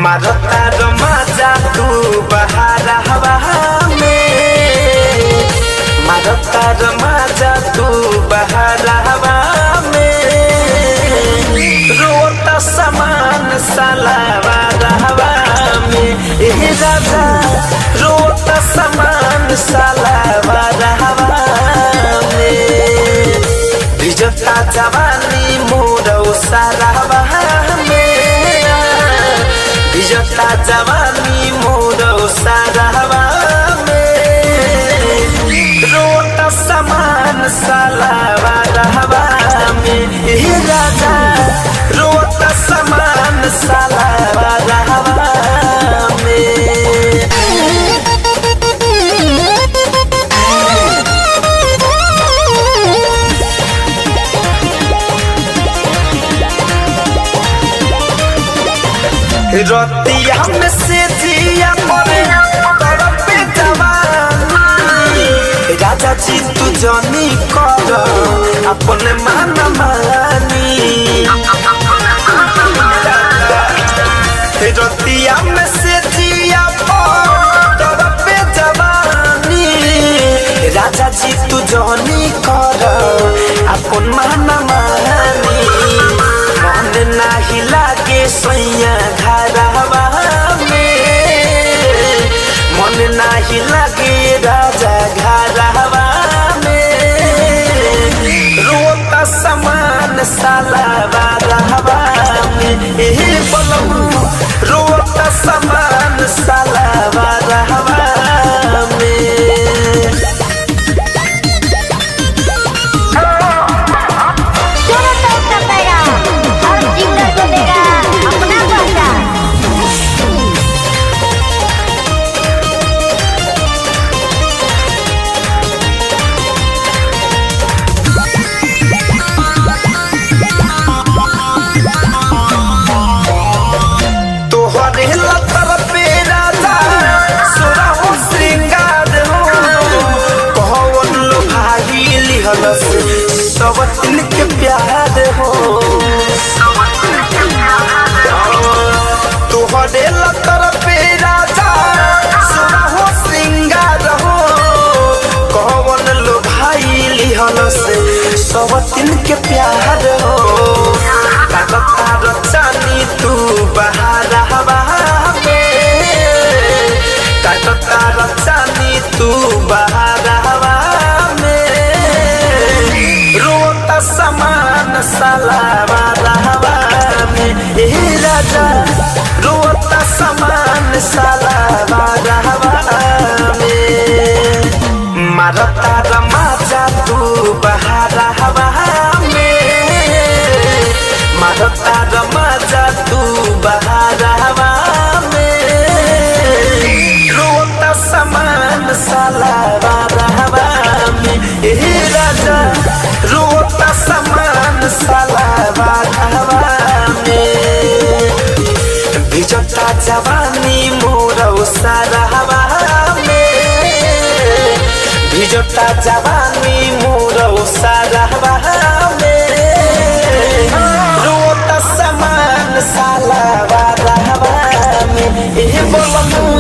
मारता रमाजा तू बहारा हवा में, मारता रमाजा तू बहारा हवा में, रोता समान सालावा हवा में, राजा रोता समान सालावा हवा में, भिजता जवानी मोरौ सारा भिजता जवानी मोरौ सारावा में, रोता समान सालावा रहवा में, राजा रोता समान सालावा रहवा में। रतिया में से जिया परे पे जवानी, राजा जी तू जानी कर अपने मान मानी, रतिया में से जिया पे जवानी, राजा जी तू जानी कर अपन मान मानी, मन नाही लागे सैया घरवा में, मन नाही लागे राजा घरवा में, रोता समान सालावा रहवा में, बलम रोता समान सालावा रहवा में। सबतिन के प्यार हो तोहरे लतर पे राजा सुना हो श्रृंगार हो, कौन लो भाई लिहल से सबतिन के प्यार हो, कागतार चानी तू बहारा हवा में, कागतार चानी तू बहारा हवा समान सालावा रहवा में, राजा रोता समान सालावा रहवा में, मारता रमाजा तू बहारा हवा में, मारता रमाजा तू बहारा हवा में, रोता समान सालावा रहवा में, राजा रोता समान सालावा रहवा में, भिजता जवानी मोरौ सारावा में, भिजता जवानी मोरौ सारावा में, रोता समान सालावा रहवा में, बोलम